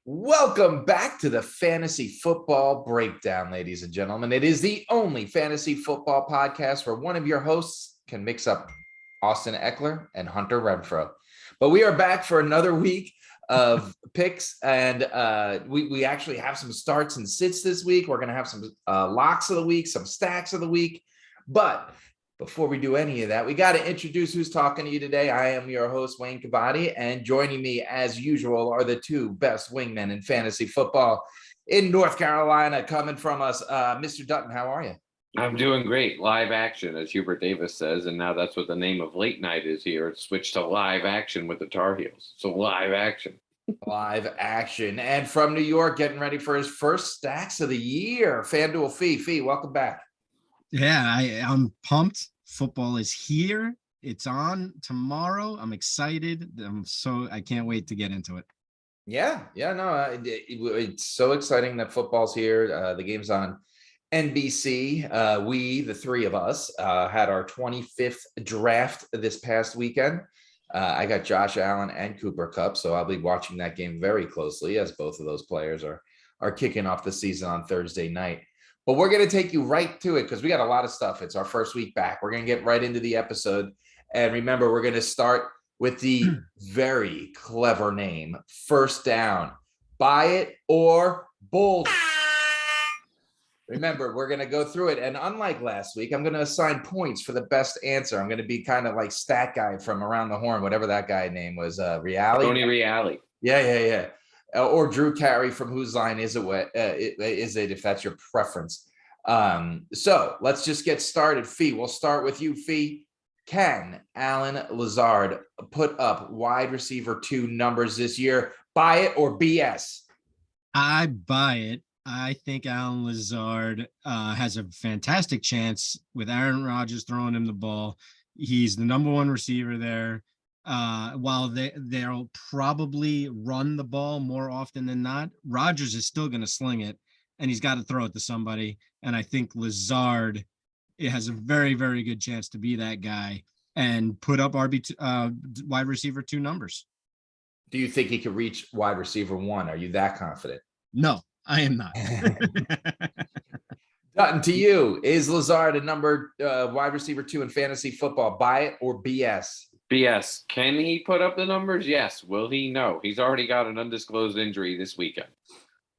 Welcome back to the Fantasy Football Breakdown, ladies and gentlemen. It is the only fantasy football podcast where one of your hosts can mix up Austin Eckler and Hunter Renfrow. But we are back for another week of picks, and we actually have some starts and sits this week. We're going to have some locks of the week, some stacks of the week. But before we do any of that, we got to introduce who's talking to you today. I am your host, Wayne Cavati, and joining me, as usual, are the two best wingmen in fantasy football in North Carolina, coming from us. Mr. Dunton, how are you? I'm doing great. Live action, as Hubert Davis says, and now that's what the name of late night is here. It's switched to live action with the Tar Heels. So live action. Live action. And from New York, getting ready for his first stacks of the year, Fanduel Fee. Fee, welcome back. Yeah, I'm pumped. Football is here. It's on tomorrow. I'm excited. I can't wait to get into it. It's so exciting that football's here. The game's on NBC. We, the three of us, had our 25th draft this past weekend. I got Josh Allen and Cooper Kupp, so I'll be watching that game very closely as both of those players are kicking off the season on Thursday night. But we're going to take you right to it because we got a lot of stuff. It's our first week back. We're going to get right into the episode. And remember, we're going to start with the very clever name, First Down. Buy it or bull. Remember, we're going to go through it. And unlike last week, I'm going to assign points for the best answer. I'm going to be kind of like stat guy from Around the Horn, whatever that guy name was, Reale. Tony Reale. Yeah. Or Drew Carey from Whose Line Is It, if that's your preference. So let's just get started. Fee, we'll start with you, Fee. Can Allen Lazard put up wide receiver 2 numbers this year? Buy it or BS? I buy it. I think Allen Lazard has a fantastic chance with Aaron Rodgers throwing him the ball. He's the number 1 receiver there. While they'll probably run the ball more often than not, Rodgers is still going to sling it, and he's got to throw it to somebody. And I think Lazard has a very, very good chance to be that guy and put up wide receiver 2 numbers. Do you think he could reach wide receiver 1? Are you that confident? No, I am not. Dutton, to you, is Lazard a number wide receiver 2 in fantasy football? Buy it or BS? BS. Can he put up the numbers? Yes. Will he? No. He's already got an undisclosed injury this weekend.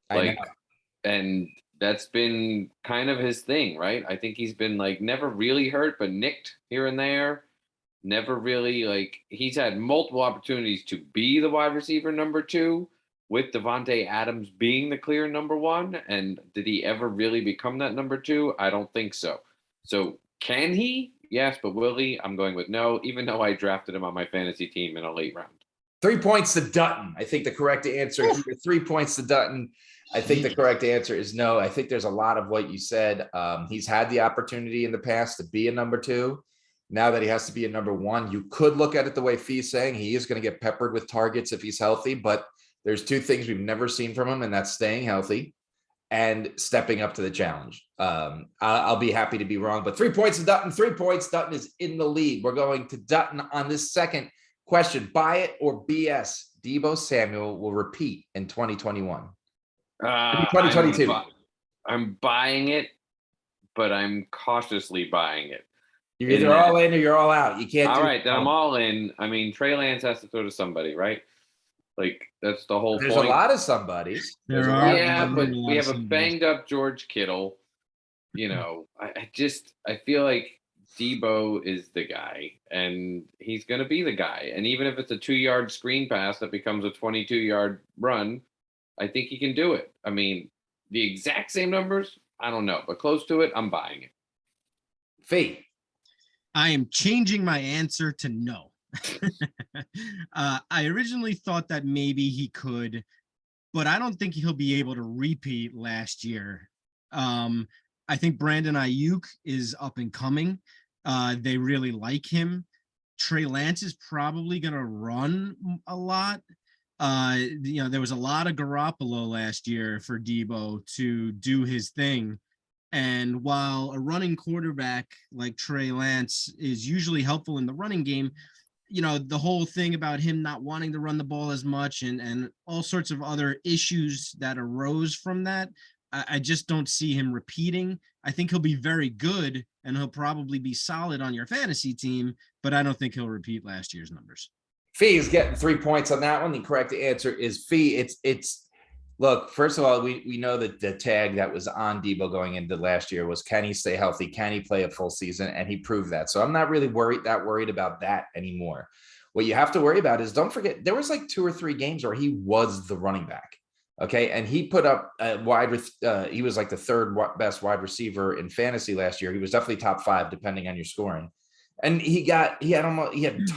And that's been kind of his thing, right? I think he's been never really hurt, but nicked here and there. Never really he's had multiple opportunities to be the wide receiver number 2 with Devontae Adams being the clear number 1. And did he ever really become that number 2? I don't think so. So can he? Yes, but will he? I'm going with no, even though I drafted him on my fantasy team in a late round. 3 points to Dutton. I think the correct answer is 3 points to Dutton. I think the correct answer is no. I think there's a lot of what you said. He's had the opportunity in the past to be a number 2. Now that he has to be a number 1, you could look at it the way Fee's saying. He is going to get peppered with targets if he's healthy, but there's 2 things we've never seen from him, and that's staying healthy and stepping up to the challenge. I'll be happy to be wrong, but 3 points to Dutton. 3 points. Dutton is in the lead. We're going to Dutton on this second question. Buy it or BS? Deebo Samuel will repeat in 2021. 2022. I'm buying it, but I'm cautiously buying it. You're either all in or you're all out. You can't. All right, then I'm all in. I mean, Trey Lance has to throw to somebody, right? That's the whole point. There's a lot of somebodies. But we have a banged up George Kittle. I feel like Deebo is the guy, and he's going to be the guy. And even if it's a 2-yard screen pass that becomes a 22-yard run, I think he can do it. I mean, the exact same numbers, I don't know, but close to it, I'm buying it. Fee. I am changing my answer to no. I originally thought that maybe he could, but I don't think he'll be able to repeat last year. I think Brandon Ayuk is up and coming. They really like him. Trey Lance is probably going to run a lot. There was a lot of Garoppolo last year for Deebo to do his thing. And while a running quarterback like Trey Lance is usually helpful in the running game, the whole thing about him not wanting to run the ball as much and all sorts of other issues that arose from that. I just don't see him repeating. I think he'll be very good and he'll probably be solid on your fantasy team, but I don't think he'll repeat last year's numbers. Fee is getting 3 points on that one. The correct answer is Fee. Look, first of all, we know that the tag that was on Debo going into last year was, can he stay healthy? Can he play a full season? And he proved that. So I'm not really worried about that anymore. What you have to worry about is, don't forget, there was like 2 or 3 games where he was the running back. Okay. And he put up he was like the third best wide receiver in fantasy last year. He was definitely top 5, depending on your scoring. And he had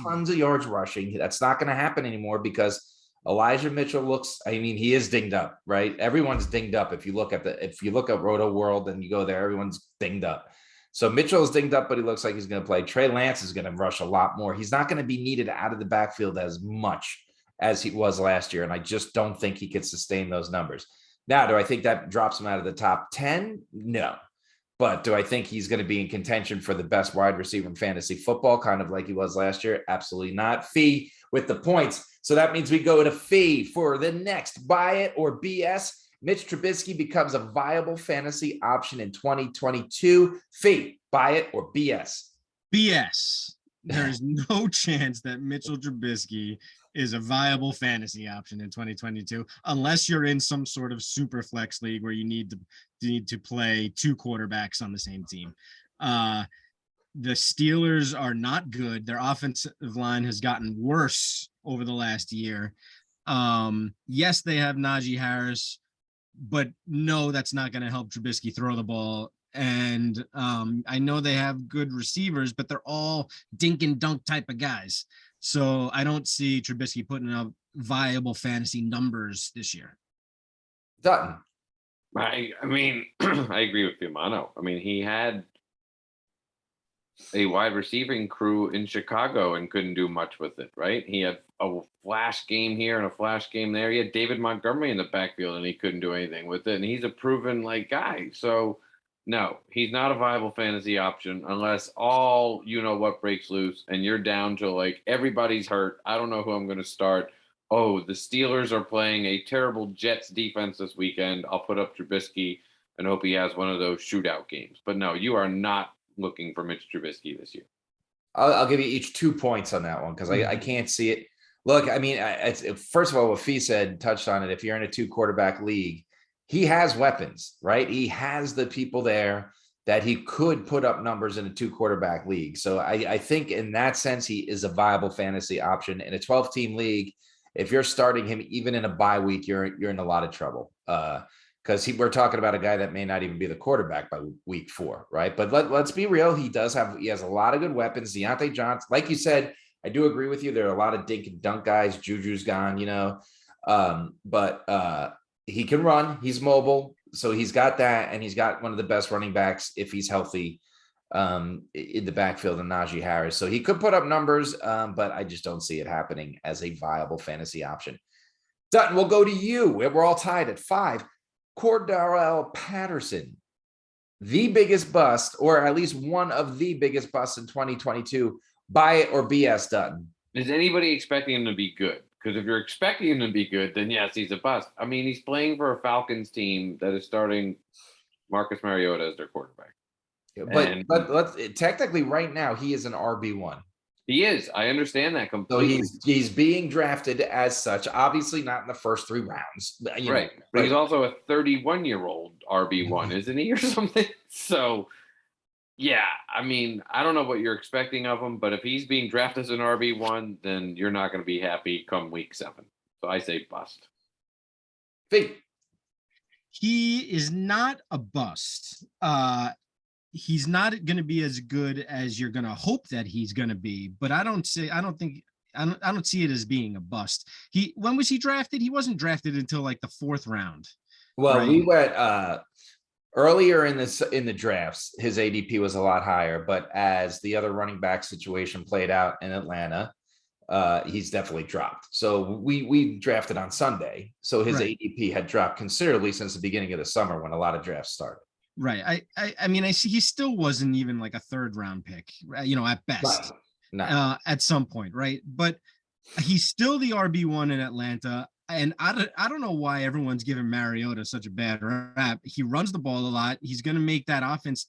tons of yards rushing. That's not going to happen anymore because Elijah Mitchell he is dinged up, right? Everyone's dinged up. If you look at Roto World and you go there, everyone's dinged up. So Mitchell is dinged up, but he looks like he's going to play. Trey Lance is going to rush a lot more. He's not going to be needed out of the backfield as much as he was last year. And I just don't think he could sustain those numbers. Now, do I think that drops him out of the top 10? No. But do I think he's going to be in contention for the best wide receiver in fantasy football, kind of like he was last year? Absolutely not. Fee with the points. So that means we go to Fee for the next buy it or BS. Mitch Trubisky becomes a viable fantasy option in 2022. Fee, buy it or BS? BS. There's no chance that Mitchell Trubisky is a viable fantasy option in 2022, unless you're in some sort of super flex league where you need to play 2 quarterbacks on the same team. The Steelers are not good. Their offensive line has gotten worse over the last year. Yes, they have Najee Harris, but no, that's not going to help Trubisky throw the ball. And I know they have good receivers, but they're all dink and dunk type of guys. So I don't see Trubisky putting up viable fantasy numbers this year. Dutton. I mean, I agree with Fiumano. I mean, he had a wide receiving crew in Chicago and couldn't do much with it, right? He had a flash game here and a flash game there. He had David Montgomery in the backfield and he couldn't do anything with it. And he's a proven guy. So no, he's not a viable fantasy option unless all what breaks loose and you're down to everybody's hurt. I don't know who I'm going to start. Oh, the Steelers are playing a terrible Jets defense this weekend. I'll put up Trubisky and hope he has one of those shootout games. But no, you are not looking for Mitch Trubisky this year. I'll give you each 2 points on that one because I can't see it. Look, I mean, first of all, what Fee said touched on it. If you're in a 2 quarterback league, he has weapons, right? He has the people there that he could put up numbers in a 2 quarterback league. So I think in that sense, he is a viable fantasy option in a 12-team league. If you're starting him even in a bye week, you're in a lot of trouble because we're talking about a guy that may not even be the quarterback by week 4, right? But let's be real. He has a lot of good weapons. Deontay Johnson, like you said, I do agree with you. There are a lot of dink and dunk guys. Juju's gone, but he can run. He's mobile. So he's got that. And he's got one of the best running backs if he's healthy in the backfield and Najee Harris. So he could put up numbers, but I just don't see it happening as a viable fantasy option. Dutton, we'll go to you. We're all tied at 5. Cordarrelle Patterson, the biggest bust, or at least one of the biggest busts in 2022. Buy it or BS, Dutton? Is anybody expecting him to be good? Because if you're expecting him to be good, then yes, he's a bust. I mean, he's playing for a Falcons team that is starting Marcus Mariota as their quarterback. But let's technically right now he is an RB1. He is. I understand that completely. So he's being drafted as such. Obviously not in the first 3 rounds. Right. But he's also a 31-year-old RB1, isn't he, or something? So yeah, I mean, I don't know what you're expecting of him, but if he's being drafted as an RB1, then you're not going to be happy come week 7. So I say bust. Fee. He is not a bust. He's not going to be as good as you're going to hope that he's going to be, but I don't see it as being a bust. When was he drafted? He wasn't drafted until the 4th round. Well, right? We went earlier in the drafts, his ADP was a lot higher, but as the other running back situation played out in Atlanta, he's definitely dropped. So we drafted on Sunday. So his ADP had dropped considerably since the beginning of the summer when a lot of drafts started. Right. I mean, I see he still wasn't even a 3rd round pick, at best. No. At some point, right? But he's still the RB1 in Atlanta. And I don't know why everyone's giving Mariota such a bad rap. He runs the ball a lot. He's going to make that offense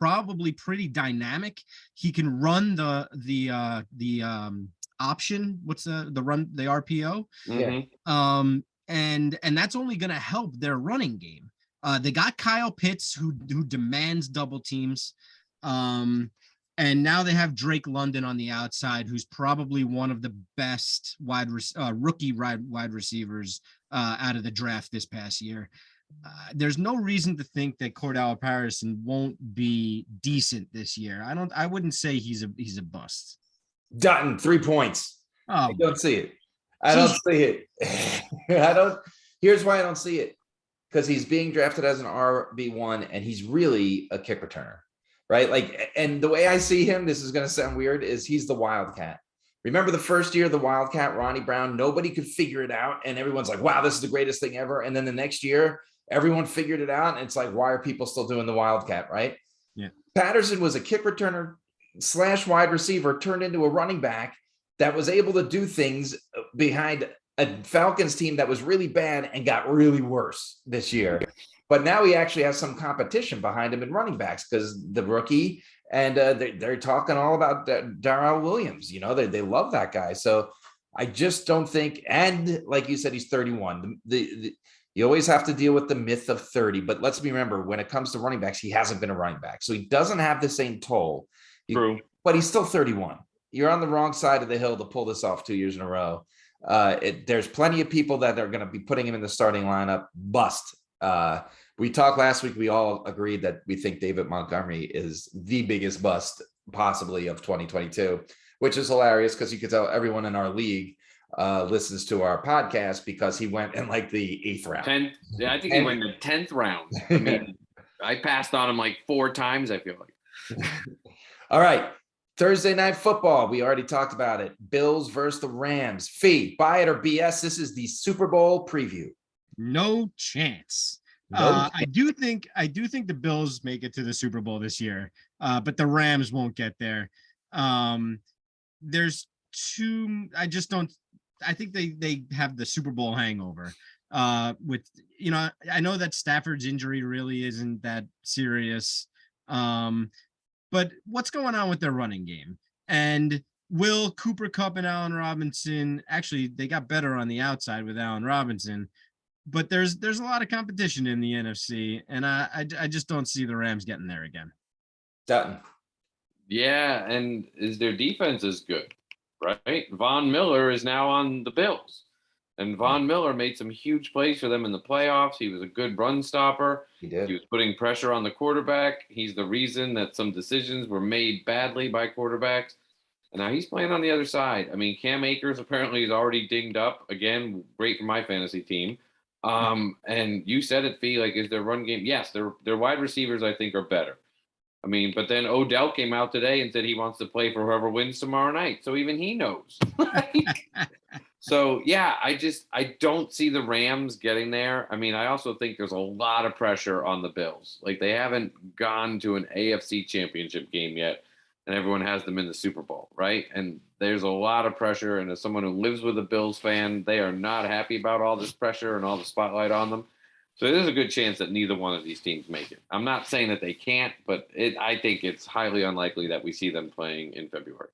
probably pretty dynamic. He can run the option. What's the run, the RPO? Yeah. And that's only going to help their running game. They got Kyle Pitts who demands double teams. And now they have Drake London on the outside, who's probably one of the best rookie wide receivers out of the draft this past year. There's no reason to think that Cordell Patterson won't be decent this year. I wouldn't say he's a bust. Dutton, 3 points. I Oh, don't see it. I don't see it. Here's why I don't see it. Because he's being drafted as an RB1 and he's really a kick returner. Right. Like, and the way I see him, this is going to sound weird, is he's the Wildcat. Remember the first year of the Wildcat, Ronnie Brown, nobody could figure it out. And everyone's like, wow, this is the greatest thing ever. And then the next year, everyone figured it out. And it's like, why are people still doing the Wildcat? Right. Yeah. Patterson was a kick returner / wide receiver turned into a running back that was able to do things behind a Falcons team that was really bad and got really worse this year. But now he actually has some competition behind him in running backs because the rookie and they're talking all about Darrell Williams. You know, they love that guy. So I just don't think. And like you said, he's 31. You always have to deal with the myth of 30. But let's remember, when it comes to running backs, he hasn't been a running back. So he doesn't have the same toll. True. But he's still 31. You're on the wrong side of the hill to pull this off 2 years in a row. There's plenty of people that are going to be putting him in the starting lineup. Bust. We talked last week. We all agreed that we think David Montgomery is the biggest bust possibly of 2022, which is hilarious because you could tell everyone in our league listens to our podcast because he went in like the 8th round. Yeah, I think he went in the 10th round. I mean, I passed on him like 4 times, I feel like. All right. Thursday night football. We already talked about it. Bills versus the Rams. Fee, buy it or BS. This is the Super Bowl preview. No chance. No. I do think the Bills make it to the Super Bowl this year, but the Rams won't get there. There's two. I think they have the Super Bowl hangover. With I know that Stafford's injury really isn't that serious, but what's going on with their running game? And will Cooper Kupp and Allen Robinson actually? They got better on the outside with Allen Robinson. But there's a lot of competition in the NFC, and I just don't see the Rams getting there again. Dutton. Yeah, and their defense is good, right? Von Miller is now on the Bills, and Von Miller made some huge plays for them in the playoffs. He was a good run stopper. He did. He was putting pressure on the quarterback. He's the reason that some decisions were made badly by quarterbacks. And now he's playing on the other side. I mean, Cam Akers apparently is already dinged up. Again, great for my fantasy team. And you said it, Fee, like, is their run game? Yes, their wide receivers, I think, are better. I mean, but then Odell came out today and said he wants to play for whoever wins tomorrow night. So even he knows. So, yeah, I don't see the Rams getting there. I mean, I also think there's a lot of pressure on the Bills. Like, they haven't gone to an AFC championship game yet, and everyone has them in the Super Bowl, right? And there's a lot of pressure. And as someone who lives with a Bills fan, they are not happy about all this pressure and all the spotlight on them. So there's a good chance that neither one of these teams make it. I'm not saying that they can't, but I think it's highly unlikely that we see them playing in February.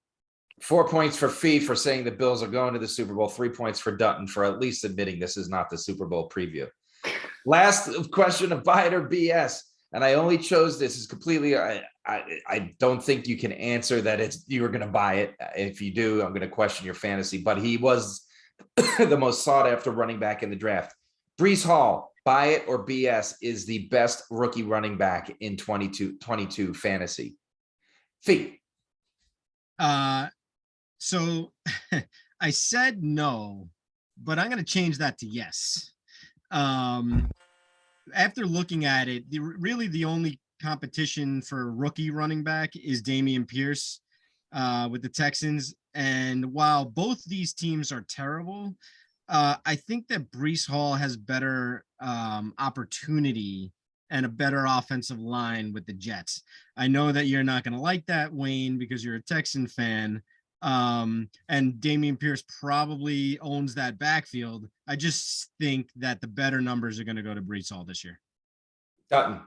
4 points for Fee for saying the Bills are going to the Super Bowl. 3 points for Dunton for at least admitting this is not the Super Bowl preview. Last question of buy it or BS. And I only chose this is completely, I don't think you can answer that you're going to buy it. If you do, I'm going to question your fantasy, but he was the most sought after running back in the draft. Breece Hall, buy it or BS, is the best rookie running back in 22 fantasy. Fee. So I said no, but I'm going to change that to yes. After looking at it, really the only competition for rookie running back is Dameon Pierce with the Texans. And while both these teams are terrible, I think that Breece Hall has better opportunity and a better offensive line with the Jets. I know that you're not going to like that, Wayne, because you're a Texan fan. And Dameon Pierce probably owns that backfield. I just think that the better numbers are going to go to Brees Hall this year. Dutton.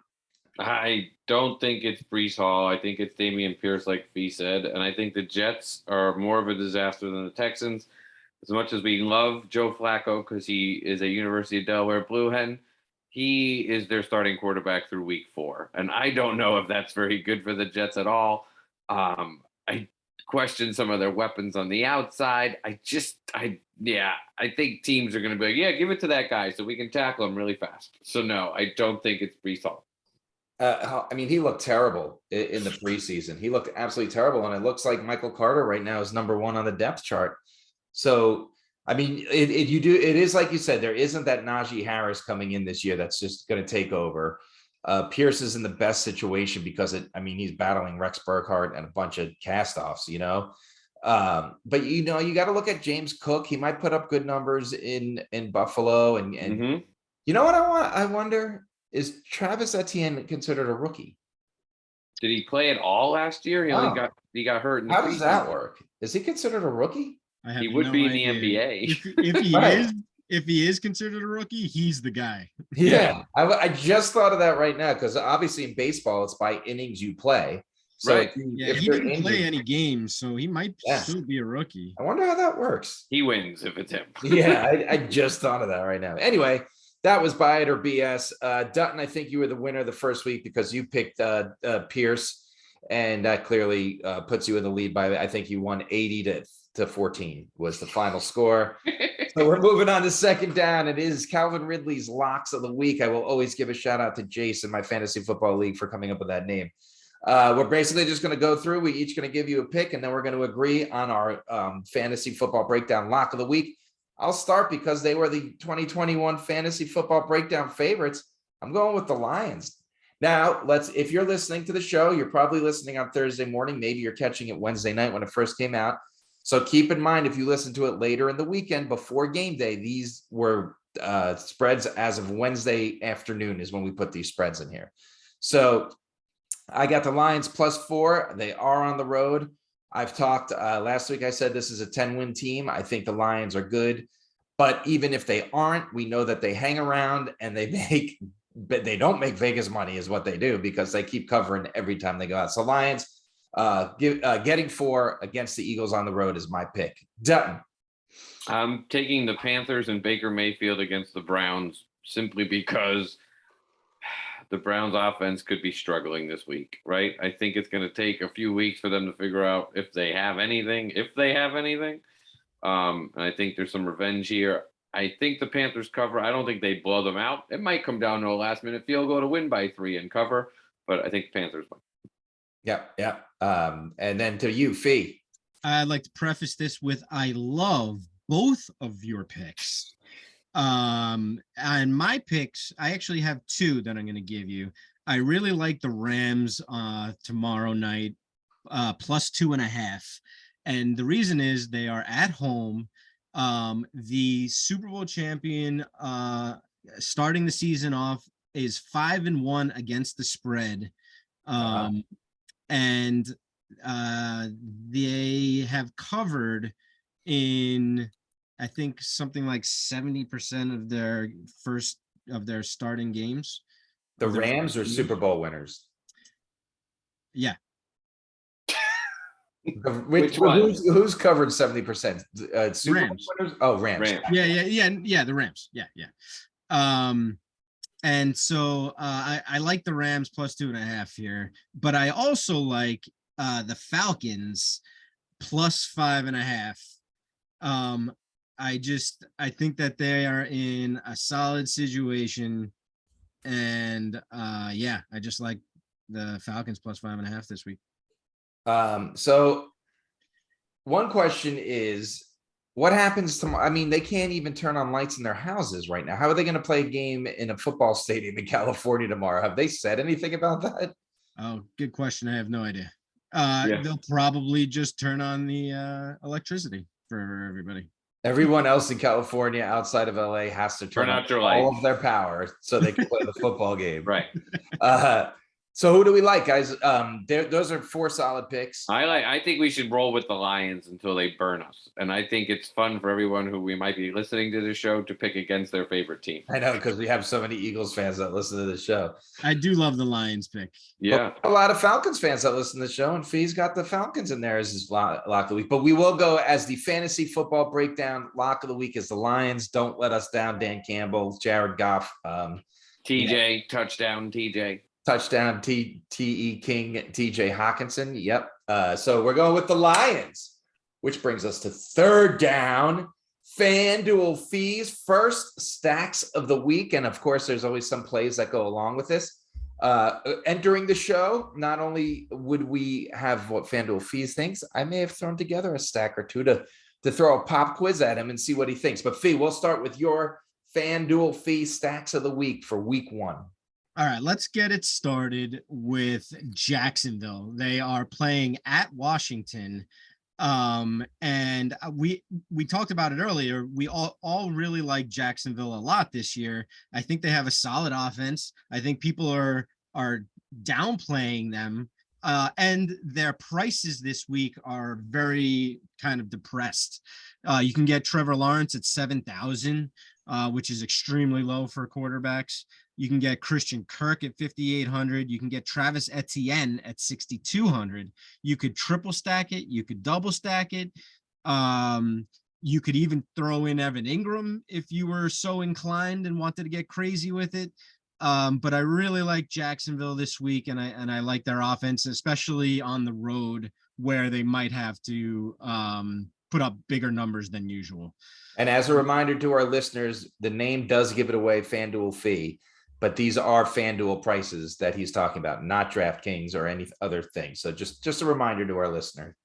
I don't think it's Brees Hall. I think it's Dameon Pierce, like Fee said. And I think the Jets are more of a disaster than the Texans. As much as we love Joe Flacco because he is a University of Delaware Blue Hen, he is their starting quarterback through week 4. And I don't know if that's very good for the Jets at all. I question some of their weapons on the outside. I think teams are going to be like, yeah, give it to that guy so we can tackle him really fast. So no, I don't think it's Brees Hall. I mean, he looked terrible in the preseason. He looked absolutely terrible. And it looks like Michael Carter right now is number 1 on the depth chart. So, I mean, it is like you said, there isn't that Najee Harris coming in this year that's just going to take over. Pierce is in the best situation because he's battling Rex Burkhardt and a bunch of cast-offs, but you got to look at James Cook. He might put up good numbers in Buffalo. And you know what I wonder, is Travis Etienne considered a rookie? Did he play at all last year? He got hurt. How does that work? Is he considered a rookie? He would be in the NBA. If he is considered a rookie, he's the guy. Yeah. I just thought of that right now, because obviously in baseball, it's by innings you play. So right. If he didn't play any games, so he might still be a rookie. I wonder how that works. He wins if it's him. Yeah, I just thought of that right now. Anyway, that was Buy It or BS. Dutton, I think you were the winner the first week because you picked Pierce, and that clearly puts you in the lead by, I think you won 80 to 14 was the final score. So we're moving on to second down. It is Calvin Ridley's locks of the week. I will always give a shout out to Jason, my fantasy football league, for coming up with that name. We're basically just going to go through. We're each going to give you a pick, and then we're going to agree on our fantasy football breakdown lock of the week. I'll start because they were the 2021 fantasy football breakdown favorites. I'm going with the Lions. Now, if you're listening to the show, you're probably listening on Thursday morning. Maybe you're catching it Wednesday night when it first came out. So keep in mind, if you listen to it later in the weekend before game day, these were spreads as of Wednesday afternoon is when we put these spreads in here. So I got the Lions +4. They are on the road. I've talked last week. I said this is a 10-win team. I think the Lions are good, but even if they aren't, we know that they hang around and but they don't make Vegas money is what they do, because they keep covering every time they go out. So Lions getting 4 against the Eagles on the road is my pick. Dutton. I'm taking the Panthers and Baker Mayfield against the Browns simply because the Browns offense could be struggling this week, right? I think it's going to take a few weeks for them to figure out if they have anything. And I think there's some revenge here. I think the Panthers cover. I don't think they blow them out. It might come down to a last-minute field goal to win by 3 and cover, but I think the Panthers win. Yeah. And then to you, Fee. I'd like to preface this with I love both of your picks. And my picks, I actually have 2 that I'm going to give you. I really like the Rams tomorrow night, +2.5. And the reason is they are at home. The Super Bowl champion starting the season off is 5-1 against the spread. And they have covered in, I think, something like 70% of their starting games. The Rams are Super Bowl winners. Yeah. Which one? Who's covered 70%? Super Rams. Bowl winners? Oh, Rams. Yeah. The Rams. Yeah. And so I like the Rams +2.5 here, but I also like the Falcons +5.5. I think that they are in a solid situation, and I just like the Falcons +5.5 this week. So one question is, what happens tomorrow? I mean, they can't even turn on lights in their houses right now. How are they going to play a game in a football stadium in California tomorrow? Have they said anything about that? Oh, good question. I have no idea. Yeah. They'll probably just turn on the electricity for everybody. Everyone else in California outside of LA has to turn Turn on out your all light. of their power so they can play the football game. Right. So who do we like, guys? Those are 4 solid picks. I think we should roll with the Lions until they burn us. And I think it's fun for everyone who we might be listening to the show to pick against their favorite team. I know, because we have so many Eagles fans that listen to the show. I do love the Lions pick. Yeah. But a lot of Falcons fans that listen to the show, and Fee's got the Falcons in there as his lock of the week. But we will go as the fantasy football breakdown. Lock of the week is the Lions. Don't let us down, Dan Campbell, Jared Goff. TJ, touchdown, TJ. Touchdown, T.E. King, TJ Hawkinson. Yep. So we're going with the Lions, which brings us to third down. Fanduel Fees, first stacks of the week. And of course, there's always some plays that go along with this. Entering the show, not only would we have what Fanduel Fees thinks, I may have thrown together a stack or two to throw a pop quiz at him and see what he thinks. But Fee, we'll start with your Fanduel Fee stacks of the week for week 1. All right, let's get it started with Jacksonville. They are playing at Washington. And we talked about it earlier. We all really like Jacksonville a lot this year. I think they have a solid offense. I think people are downplaying them. And their prices this week are very kind of depressed. You can get Trevor Lawrence at 7,000, which is extremely low for quarterbacks. You can get Christian Kirk at 5,800. You can get Travis Etienne at 6,200. You could triple stack it. You could double stack it. You could even throw in Evan Ingram if you were so inclined and wanted to get crazy with it. But I really like Jacksonville this week, and I like their offense, especially on the road where they might have to put up bigger numbers than usual. And as a reminder to our listeners, the name does give it away, Fanduel Fee, but these are Fanduel prices that he's talking about, not DraftKings or any other thing. So just a reminder to our listener.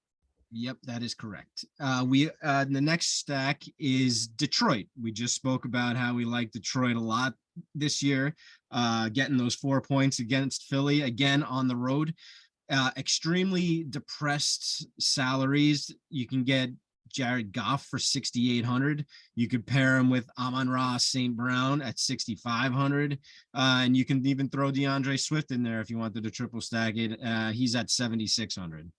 Yep, that is correct. The next stack is Detroit. We just spoke about how we like Detroit a lot this year, getting those 4 points against Philly again on the road. Extremely depressed salaries. You can get Jared Goff for 6,800. You could pair him with Amon-Ra St. Brown at 6,500. And you can even throw DeAndre Swift in there if you wanted to triple stack it. He's at 7,600.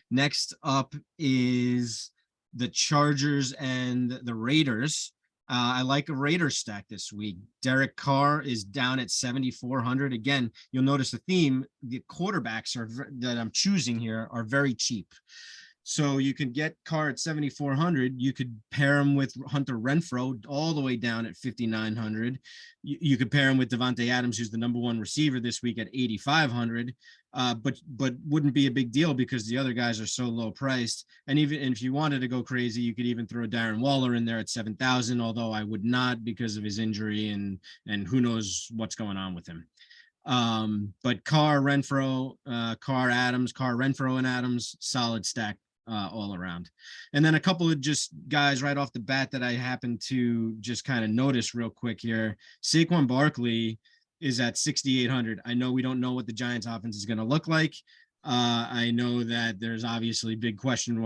Next up is the Chargers and the Raiders. I like a Raiders stack this week. Derek Carr is down at 7,400. Again, you'll notice the theme. The quarterbacks that I'm choosing here are very cheap. So you can get Carr at 7,400. You could pair him with Hunter Renfrow all the way down at 5,900. You could pair him with Devontae Adams, who's the number 1 receiver this week at 8,500. But wouldn't be a big deal because the other guys are so low priced. And even if you wanted to go crazy, you could even throw Darren Waller in there at 7,000, although I would not because of his injury and who knows what's going on with him. But Carr, Renfrow, Renfrow and Adams, solid stack all around. And then a couple of just guys right off the bat that I happen to just kind of notice real quick here. Saquon Barkley is at 6,800. I know we don't know what the Giants offense is going to look like. I know that there's obviously big question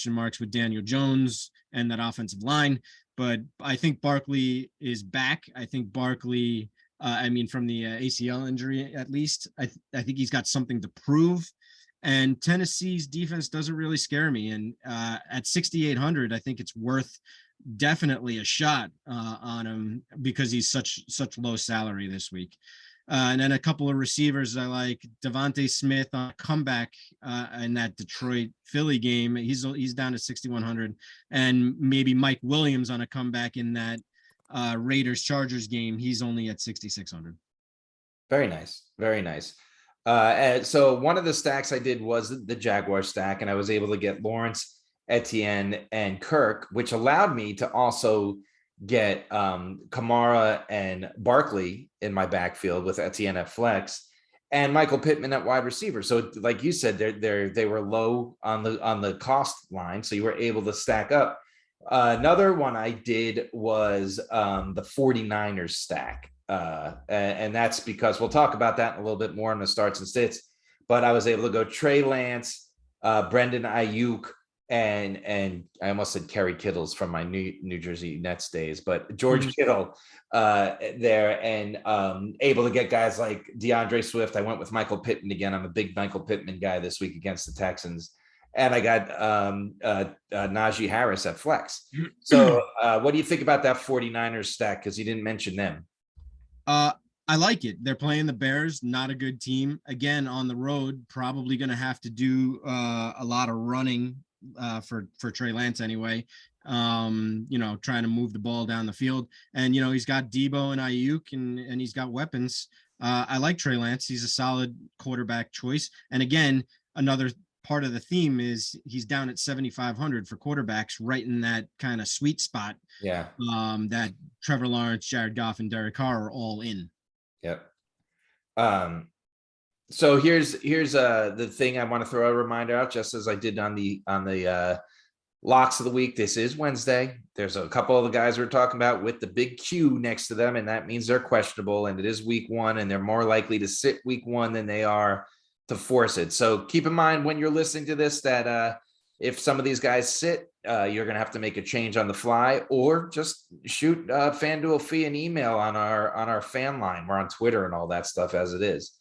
marks with Daniel Jones and that offensive line, but I think Barkley is back. I think Barkley, from the ACL injury, at least, I think he's got something to prove. And Tennessee's defense doesn't really scare me. And at 6,800, I think it's worth definitely a shot on him because he's such low salary this week. And then a couple of receivers I like. Devontae Smith on a comeback in that Detroit Philly game. He's down to 6,100, and maybe Mike Williams on a comeback in that Raiders Chargers game. He's only at 6,600. Very nice. Very nice. And so one of the stacks I did was the Jaguar stack, and I was able to get Lawrence, Etienne, and Kirk, which allowed me to also get Kamara and Barkley in my backfield with Etienne at flex and Michael Pittman at wide receiver. So like you said, they were low on the cost line, so you were able to stack up. Another one I did was the 49ers stack. And that's because we'll talk about that in a little bit more in the starts and sits, but I was able to go Trey Lance, Brendan Ayuk, and I almost said Kerry Kittles from my New Jersey Nets days, but George Kittle there, and able to get guys like DeAndre Swift. I went with Michael Pittman again. I'm a big Michael Pittman guy this week against the Texans. And I got Najee Harris at flex. So what do you think about that 49ers stack? Because you didn't mention them. I like it. They're playing the Bears, not a good team. Again, on the road, probably going to have to do a lot of running for Trey Lance anyway. Trying to move the ball down the field. And, he's got Debo and Ayuk and he's got weapons. I like Trey Lance. He's a solid quarterback choice. And again, another part of the theme is he's down at 7,500 for quarterbacks, right in that kind of sweet spot. Yeah. That Trevor Lawrence, Jared Goff, and Derek Carr are all in. Yep. So here's the thing I want to throw a reminder out, just as I did on the locks of the week. This is Wednesday. There's a couple of the guys we're talking about with the big Q next to them, and that means they're questionable, and it is week 1, and they're more likely to sit week 1 than they are to force it. So keep in mind when you're listening to this that if some of these guys sit, you're going to have to make a change on the fly, or just shoot Fanduel Fee an email on our fan line. We're on Twitter and all that stuff as it is,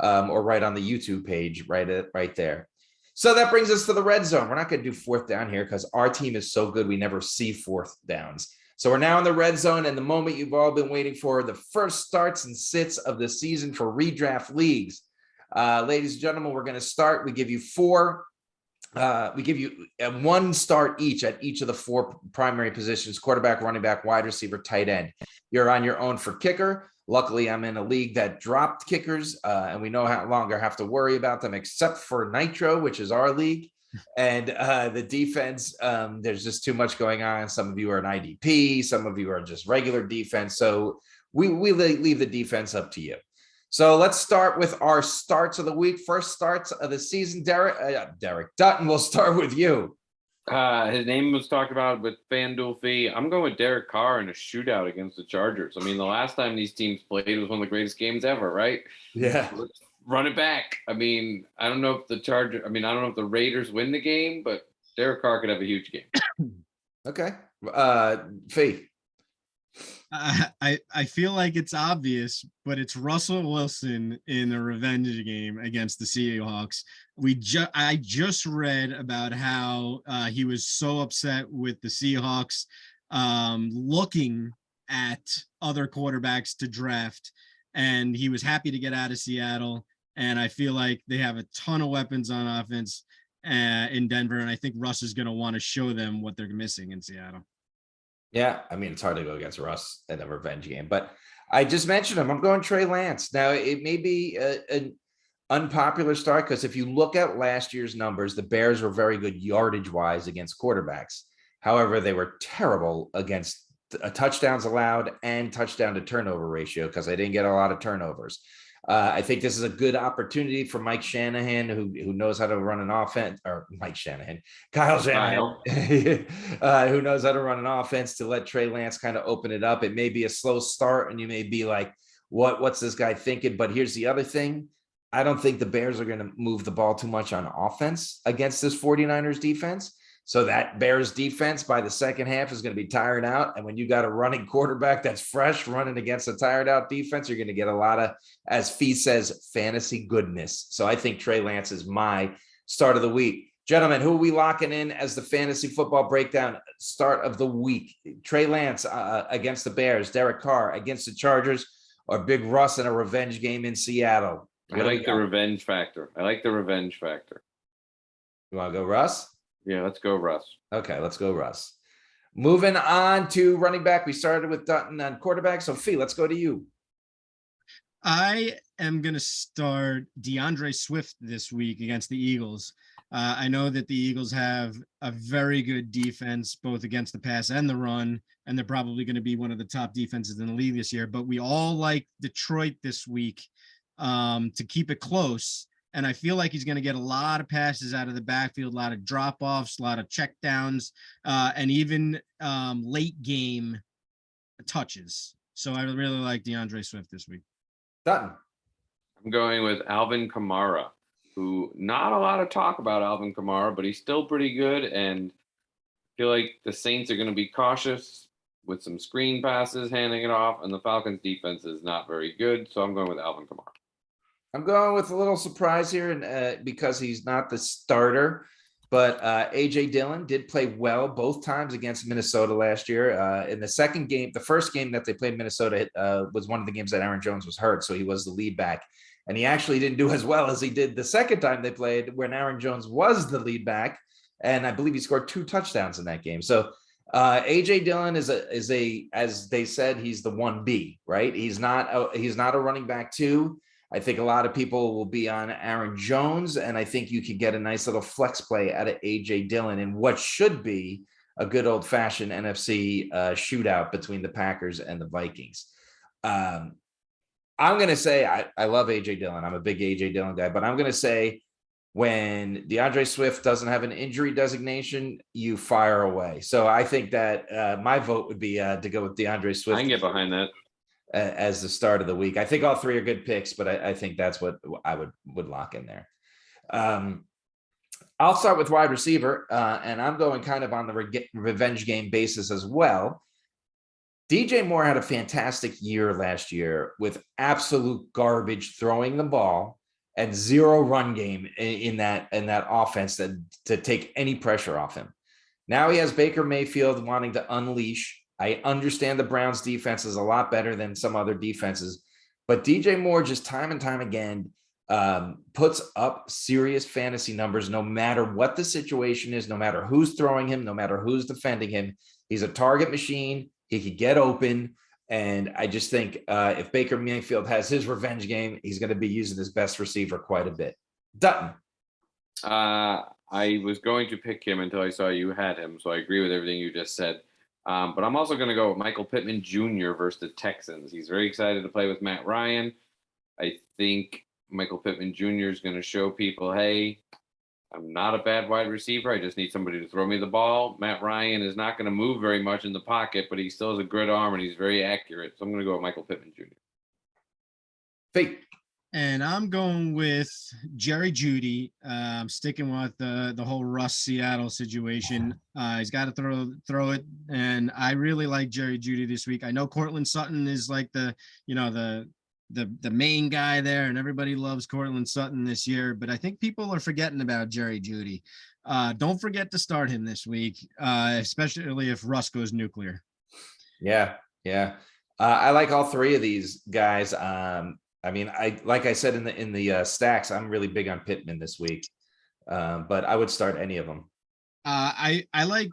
or right on the YouTube page, right there. So that brings us to the red zone. We're not going to do 4th down here because our team is so good we never see 4th downs. So we're now in the red zone, and the moment you've all been waiting for, the first starts and sits of the season for redraft leagues. Ladies and gentlemen, we're going to start. We give you 4. We give you 1 start each at each of the 4 primary positions: quarterback, running back, wide receiver, tight end. You're on your own for kicker. Luckily, I'm in a league that dropped kickers, and we no longer have to worry about them, except for Nitro, which is our league. And the defense, there's just too much going on. Some of you are an IDP. Some of you are just regular defense. So we leave the defense up to you. So let's start with our starts of the week. First starts of the season. Derek Dunton, we'll start with you. His name was talked about with Fanduel Fee. I'm going with Derek Carr in a shootout against the Chargers. I mean, the last time these teams played was one of the greatest games ever, right? Yeah. Let's run it back. I mean, I don't know if the Raiders win the game, but Derek Carr could have a huge game. Okay. Fee. I feel like it's obvious, but it's Russell Wilson in a revenge game against the Seahawks. I just read about how he was so upset with the Seahawks looking at other quarterbacks to draft, and he was happy to get out of Seattle. And I feel like they have a ton of weapons on offense in Denver, and I think Russ is going to want to show them what they're missing in Seattle. Yeah, I mean, it's hard to go against Russ in a revenge game, but I just mentioned him. I'm going Trey Lance. Now, it may be an unpopular start because if you look at last year's numbers, the Bears were very good yardage-wise against quarterbacks. However, they were terrible against touchdowns allowed and touchdown to turnover ratio because they didn't get a lot of turnovers. I think this is a good opportunity for Mike Shanahan, who knows how to run an offense, or Kyle Shanahan, who knows how to run an offense, to let Trey Lance kind of open it up. It may be a slow start, and you may be like, what's this guy thinking? But here's the other thing. I don't think the Bears are going to move the ball too much on offense against this 49ers defense. So that Bears defense by the second half is going to be tired out. And when you got a running quarterback that's fresh running against a tired out defense, you're going to get a lot of, as Fee says, fantasy goodness. So I think Trey Lance is my start of the week. Gentlemen, who are we locking in as the fantasy football breakdown start of the week? Trey Lance against the Bears, Derek Carr against the Chargers, or Big Russ in a revenge game in Seattle? I like the revenge factor. You want to go Russ? Yeah, let's go Russ. Okay, let's go Russ. Moving on to running back. We started with Dunton on quarterback. So, Fee, let's go to you. I am going to start DeAndre Swift this week against the Eagles. I know that the Eagles have a very good defense, both against the pass and the run, and they're probably going to be one of the top defenses in the league this year. But we all like Detroit this week to keep it close. And I feel like he's going to get a lot of passes out of the backfield, a lot of drop-offs, a lot of checkdowns, and even late game touches. So I really like DeAndre Swift this week. Dutton. I'm going with Alvin Kamara. who not a lot of talk about Alvin Kamara, but he's still pretty good. And I feel like the Saints are going to be cautious with some screen passes, handing it off, and the Falcons defense is not very good. So I'm going with Alvin Kamara. I'm going with a little surprise here, and because he's not the starter, but AJ Dillon did play well both times against Minnesota last year. In the second game, the first game that they played Minnesota was one of the games that Aaron Jones was hurt, so he was the lead back. And he actually didn't do as well as he did the second time they played when Aaron Jones was the lead back. And I believe he scored 2 touchdowns in that game. So AJ Dillon is a, as they said, he's the 1B, right? He's not a running back 2. I think a lot of people will be on Aaron Jones, and I think you could get a nice little flex play out of AJ Dillon in what should be a good old fashioned NFC shootout between the Packers and the Vikings. I'm going to say I love AJ Dillon. I'm a big AJ Dillon guy, but I'm going to say when DeAndre Swift doesn't have an injury designation, you fire away. So I think that my vote would be to go with DeAndre Swift. I can get behind that As the start of the week. I think all 3 are good picks, but I think that's what I would lock in there. I'll start with wide receiver, and I'm going kind of on the revenge game basis as well. DJ Moore had a fantastic year last year with absolute garbage throwing the ball and 0 run game in that offense to take any pressure off him. Now he has Baker Mayfield wanting to unleash. I understand the Browns defense is a lot better than some other defenses, but DJ Moore just time and time again puts up serious fantasy numbers, no matter what the situation is, no matter who's throwing him, no matter who's defending him. He's a target machine. He could get open. And I just think if Baker Mayfield has his revenge game, he's going to be using his best receiver quite a bit. Dunton. I was going to pick him until I saw you had him. So I agree with everything you just said. But I'm also going to go with Michael Pittman Jr. versus the Texans. He's very excited to play with Matt Ryan. I think Michael Pittman Jr. is going to show people, hey, I'm not a bad wide receiver. I just need somebody to throw me the ball. Matt Ryan is not going to move very much in the pocket, but he still has a good arm and he's very accurate. So I'm going to go with Michael Pittman Jr. Fake. And I'm going with Jerry Jeudy. I'm sticking with the whole Russ Seattle situation. He's got to throw it, and I really like Jerry Jeudy this week. I know Cortland Sutton is like the main guy there, and everybody loves Cortland Sutton this year. But I think people are forgetting about Jerry Jeudy. Don't forget to start him this week, especially if Russ goes nuclear. Yeah. I like all 3 of these guys. I mean, like I said in the stacks, I'm really big on Pittman this week, but I would start any of them. I like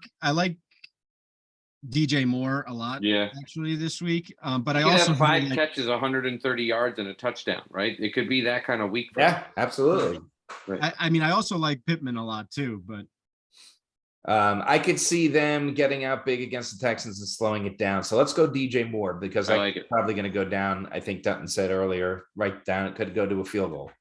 DJ Moore a lot. Yeah, actually this week. But I also also have 5 catches, 130 yards, and a touchdown. Right? It could be that kind of week. For him. Absolutely. Right. I mean, I also like Pittman a lot too, but. I could see them getting out big against the Texans and slowing it down. So let's go DJ Moore because I'm probably going to go down. I think Dunton said earlier, right down. It could go to a field goal.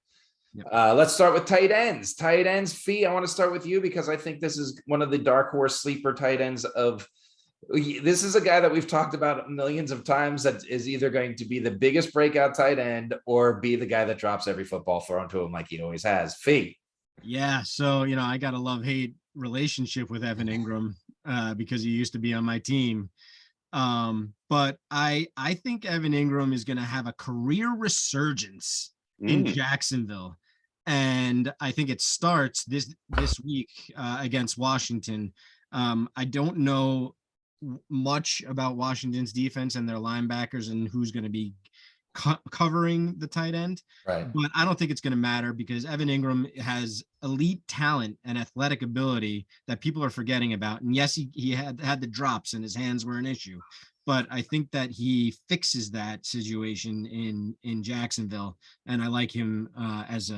Yep. Let's start with tight ends. Tight ends, Fee. I want to start with you because I think this is one of the dark horse sleeper tight ends of. This is a guy that we've talked about millions of times that is either going to be the biggest breakout tight end or be the guy that drops every football thrown to him like he always has. Fee. Yeah. So, I got a love-hate relationship with Evan Ingram because he used to be on my team. But I think Evan Ingram is going to have a career resurgence in Jacksonville. And I think it starts this week against Washington. I don't know much about Washington's defense and their linebackers and who's going to be covering the tight end, right? But I don't think it's going to matter because Evan Ingram has elite talent and athletic ability that people are forgetting about. And yes, he had the drops and his hands were an issue, but I think that he fixes that situation in Jacksonville. And I like him as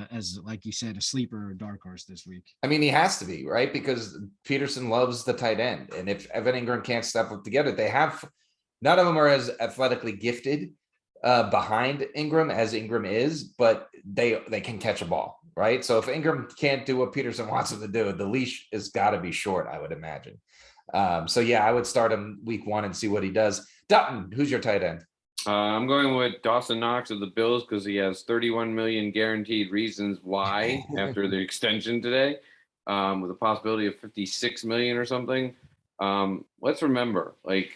like you said, a sleeper or a dark horse this week. I mean, he has to be, right? Because Peterson loves the tight end, and if Evan Ingram can't step up together, none of them are as athletically gifted behind Ingram as Ingram is, but they can catch a ball, right? So if Ingram can't do what Peterson wants him to do, the leash has got to be short, I would imagine. So yeah, I would start him week 1 and see what he does. Dunton, who's your tight end? I'm going with Dawson Knox of the Bills because he has 31 million guaranteed reasons why after the extension today, with a possibility of 56 million or something. Let's remember, like,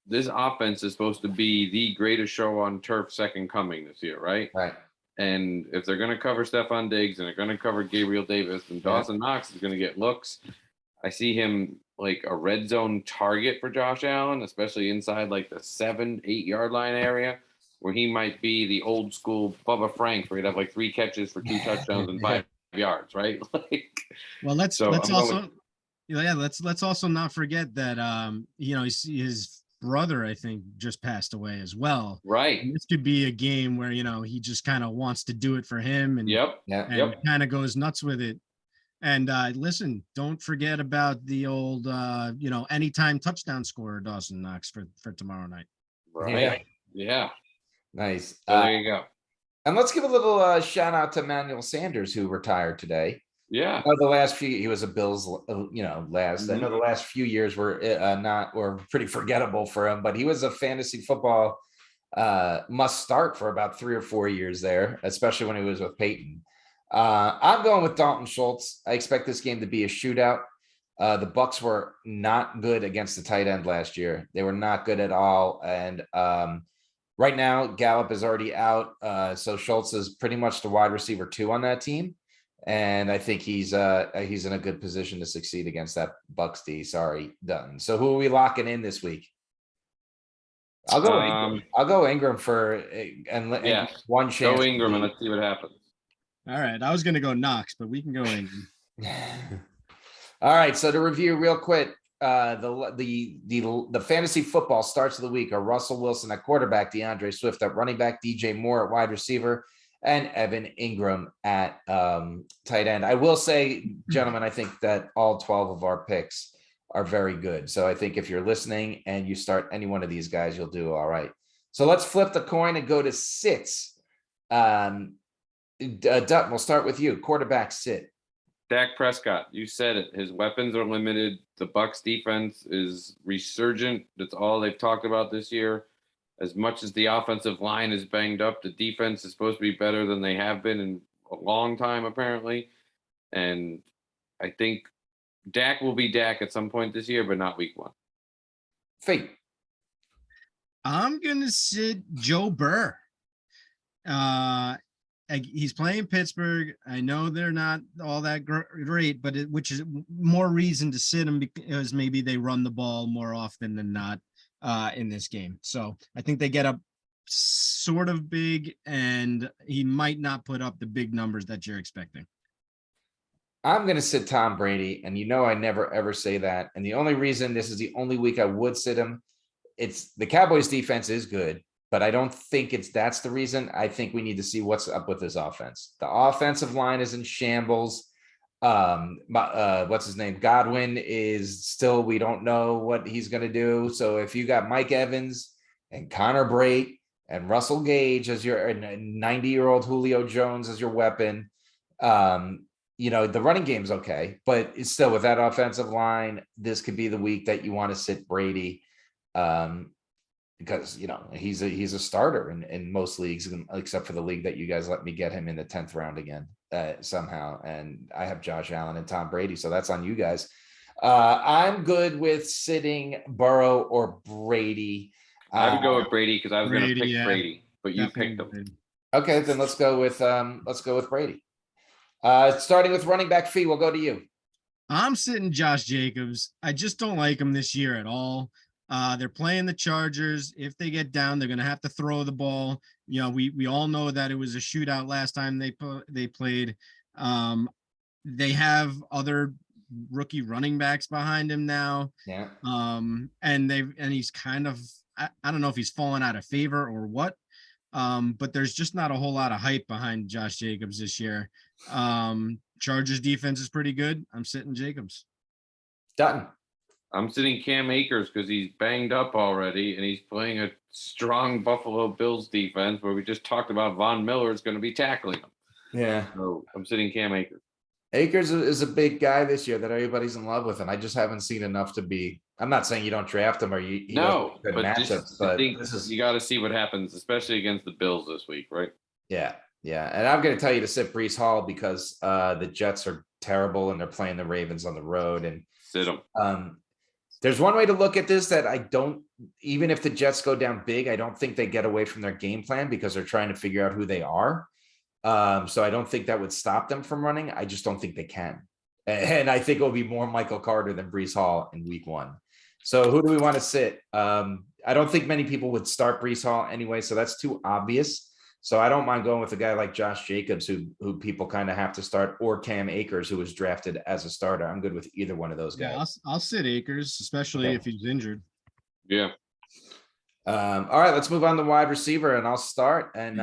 this offense is supposed to be the greatest show on turf second coming this year, right? Right. And if they're going to cover Stephon Diggs and they're going to cover Gabriel Davis, then Dawson Knox is going to get looks. I see him like a red zone target for Josh Allen, especially inside like the 7-8 yard line area, where he might be the old school Bubba Frank, where he'd have like 3 catches for 2 touchdowns and 5 yards, right? Like, Well, let's so let's I'm going also yeah, let's also not forget that his brother, I think, just passed away as well. right. And this could be a game where he just kind of wants to do it for him and Yep. Yeah. Yep. kind of goes nuts with it. And listen, don't forget about the old anytime touchdown scorer Dawson Knox for tomorrow night. Right. Yeah. Nice. So there you go. And let's give a little shout out to Manuel Sanders, who retired today. Yeah. The last few, he was a Bills, last. I know the last few years were were pretty forgettable for him, but he was a fantasy football must start for about 3 or 4 years there, especially when he was with Peyton. I'm going with Dalton Schultz. I expect this game to be a shootout. The Bucks were not good against the tight end last year. They were not good at all. And right now, Gallup is already out. So Schultz is pretty much the wide receiver 2 on that team. And I think he's in a good position to succeed against that Bucks D. Sorry, Dunton. So who are we locking in this week? I'll go Ingram. I'll go Ingram for and one chance. Go Ingram and let's see what happens. All right, I was gonna go Knox, but we can go Ingram. All right, so to review real quick, the fantasy football starts of the week are Russell Wilson at quarterback, DeAndre Swift at running back, DJ Moore at wide receiver, and Evan Ingram at tight end. I will say, gentlemen, I think that all 12 of our picks are very good. So I think if you're listening and you start any one of these guys, you'll do all right. So let's flip the coin and go to sits. Dutton, we'll start with you. Quarterback sit. Dak Prescott, you said it. His weapons are limited. The Bucs defense is resurgent. That's all they've talked about this year. As much as the offensive line is banged up, the defense is supposed to be better than they have been in a long time, apparently. And I think Dak will be Dak at some point this year, but not week 1. Fate. I'm gonna sit Joe Burr. He's playing Pittsburgh. I know they're not all that great, but which is more reason to sit him because maybe they run the ball more often than not in this game. So I think they get up sort of big, and he might not put up the big numbers that you're expecting. I'm going to sit Tom Brady, and I never ever say that. And the only reason this is the only week I would sit him, it's the Cowboys defense is good, but I don't think that's the reason. I think we need to see what's up with this offense. The offensive line is in shambles. What's his name? Godwin is still, we don't know what he's going to do. So if you got Mike Evans and Connor Brate and Russell Gage as your 90-year-old Julio Jones as your weapon, the running game's okay, but it's still with that offensive line, this could be the week that you want to sit Brady. Because he's a starter in most leagues, except for the league that you guys let me get him in the 10th round again somehow. And I have Josh Allen and Tom Brady, so that's on you guys. I'm good with sitting Burrow or Brady. I would go with Brady because I was going to pick Brady, but you picked him. Okay, then let's go with Brady. Starting with running back Fee, we'll go to you. I'm sitting Josh Jacobs. I just don't like him this year at all. They're playing the Chargers. If they get down, they're going to have to throw the ball. We all know that it was a shootout last time they played. They have other rookie running backs behind him now. Yeah. And he's kind of, I don't know if he's fallen out of favor or what. But there's just not a whole lot of hype behind Josh Jacobs this year. Chargers defense is pretty good. I'm sitting Jacobs. Dutton. I'm sitting Cam Akers because he's banged up already, and he's playing a strong Buffalo Bills defense where we just talked about Von Miller is going to be tackling him. Yeah. So I'm sitting Cam Akers. Akers is a big guy this year that everybody's in love with, and I just haven't seen enough to be I'm not saying you don't draft him or he doesn't No, have good but matchups, just I but think this is you got to see what happens, especially against the Bills this week, right? yeah, yeah. And I'm going to tell you to sit Brees Hall because the Jets are terrible and they're playing the Ravens on the road. And Sit him. there's one way to look at this that I don't, even if the Jets go down big, I don't think they get away from their game plan because they're trying to figure out who they are. So I don't think that would stop them from running. I just don't think they can. And I think it'll be more Michael Carter than Brees Hall in week 1. So who do we want to sit? I don't think many people would start Brees Hall anyway, so that's too obvious. So I don't mind going with a guy like Josh Jacobs, who people kind of have to start, or Cam Akers, who was drafted as a starter. I'm good with either one of those guys. Yeah, I'll sit Akers, especially Okay. if he's injured. Yeah. All right, let's move on to wide receiver, and I'll start. And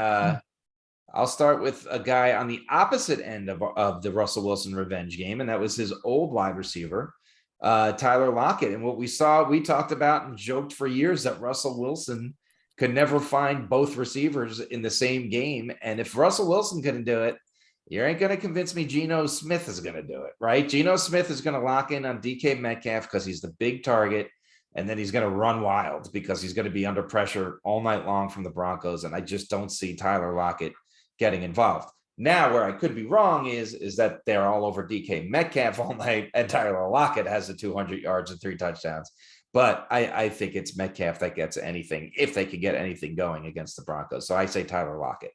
I'll start with a guy on the opposite end of the Russell Wilson revenge game, and that was his old wide receiver, Tyler Lockett. And what we talked about and joked for years that Russell Wilson could never find both receivers in the same game. And if Russell Wilson couldn't do it, you ain't going to convince me Geno Smith is going to do it, right? Geno Smith is going to lock in on DK Metcalf because he's the big target. And then he's going to run wild because he's going to be under pressure all night long from the Broncos. And I just don't see Tyler Lockett getting involved. Now, where I could be wrong is that they're all over DK Metcalf all night, and Tyler Lockett has the 200 yards and 3 touchdowns. But I think it's Metcalf that gets anything, if they could get anything going against the Broncos. So I say Tyler Lockett.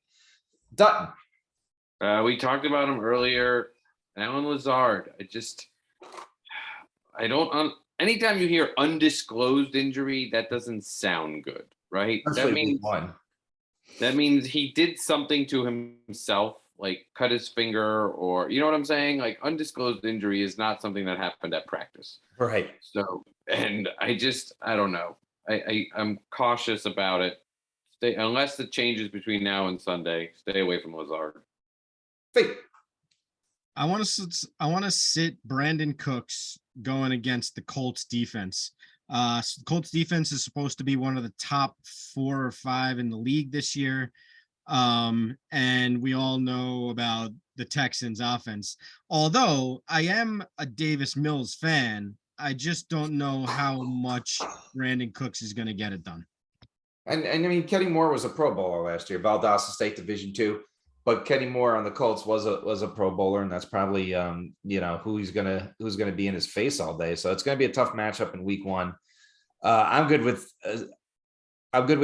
Dutton. We talked about him earlier. Alan Lazard. Anytime you hear undisclosed injury, that doesn't sound good, right? That means he did something to himself, like cut his finger, or you know what I'm saying? Like undisclosed injury is not something that happened at practice. Right. So, and I don't know. I'm cautious about it. Unless it changes between now and Sunday, stay away from Lazard. I want to sit Brandon Cooks going against the Colts defense. So the Colts defense is supposed to be one of the top 4 or 5 in the league this year. And we all know about the Texans offense. Although I am a Davis Mills fan, I just don't know how much Brandon Cooks is going to get it done. And I mean, Kenny Moore was a Pro Bowler last year, Valdosta State Division II. But Kenny Moore on the Colts was a Pro Bowler, and that's probably who's gonna be in his face all day. So it's gonna be a tough matchup in week 1. I'm good with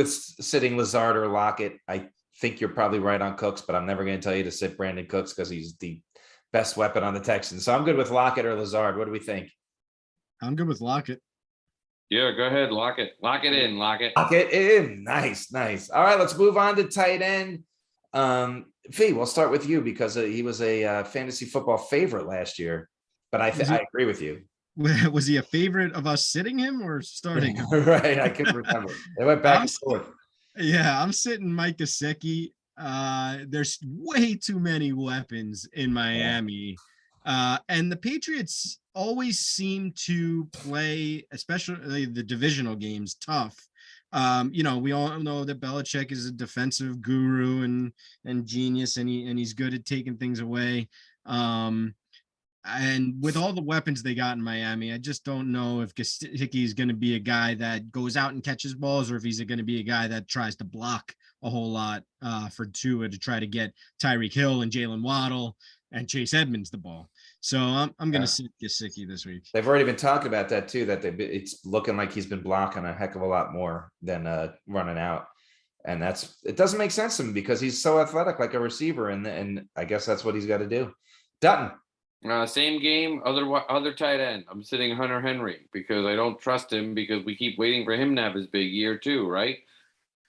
sitting Lazard or Lockett. I think you're probably right on Cooks, but I'm never gonna tell you to sit Brandon Cooks because he's the best weapon on the Texans. So I'm good with Lockett or Lazard. What do we think? I'm good with Lockett. Yeah, go ahead, Lockett. Lock it in. Lock it in. Nice. All right, let's move on to tight end. Fee, we'll start with you because he was a fantasy football favorite last year, but I agree with you. Was he a favorite of us sitting him or starting him? Right, I couldn't remember. They went back and forth. Yeah, I'm sitting Mike Gesicki. There's way too many weapons in Miami. And the Patriots always seem to play, especially the divisional games, tough. We all know that Belichick is a defensive guru and genius, and he's good at taking things away. And with all the weapons they got in Miami, I just don't know if Gesicki is going to be a guy that goes out and catches balls, or if he's going to be a guy that tries to block a whole lot for Tua to try to get Tyreek Hill and Jalen Waddle and Chase Edmonds the ball. So I'm going to sit Gesicki this week. They've already been talking about that too, that it's looking like he's been blocking a heck of a lot more than running out. And it doesn't make sense to me because he's so athletic, like a receiver. And I guess that's what he's got to do. Dutton. Same game, other tight end. I'm sitting Hunter Henry because I don't trust him because we keep waiting for him to have his big year too, right?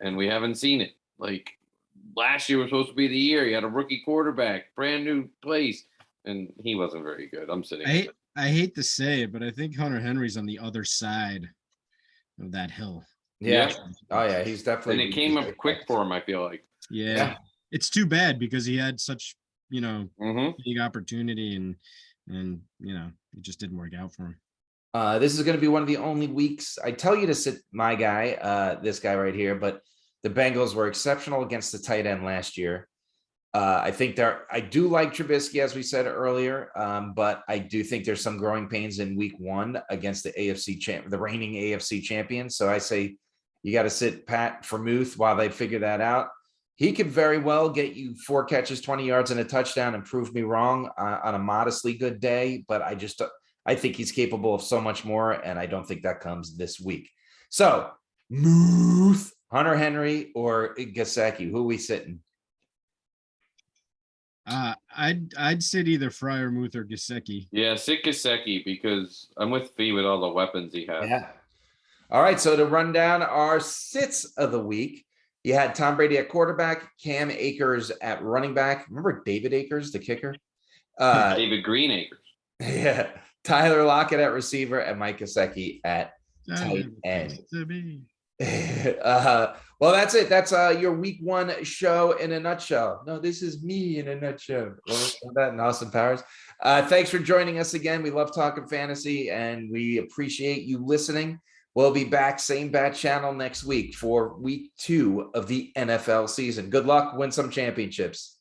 And we haven't seen it. Like last year was supposed to be the year. He had a rookie quarterback, brand new place, and he wasn't very good. I'm sitting. I hate to say it, but I think Hunter Henry's on the other side of that hill. Yeah. Oh yeah, he's definitely. And it came up quick for him, I feel like. Yeah. It's too bad because he had such big opportunity and it just didn't work out for him. This is going to be one of the only weeks I tell you to sit my guy, this guy right here, but the Bengals were exceptional against the tight end last year. I think I do like Trubisky, as we said earlier, but I do think there's some growing pains in week 1 against the reigning AFC champion. So I say you got to sit pat Freiermuth while they figure that out. He could very well get you 4 catches, 20 yards and a touchdown and prove me wrong on a modestly good day. But I think he's capable of so much more. And I don't think that comes this week. So Muth, Hunter Henry or Gesicki, who are we sitting? I'd sit either Freiermuth or Gesicki. Yeah, sit Gesicki because I'm with Fee with all the weapons he has. Yeah. All right. So to run down our sits of the week, you had Tom Brady at quarterback, Cam Akers at running back. Remember David Akers, the kicker? David Greenacres. Yeah. Tyler Lockett at receiver and Mike Gesicki at tight end. Well, that's it. That's your week 1 show in a nutshell. No, this is me in a nutshell. That in Austin Powers. Thanks for joining us again. We love talking fantasy and we appreciate you listening. We'll be back, same bat channel next week for week 2 of the NFL season. Good luck, win some championships.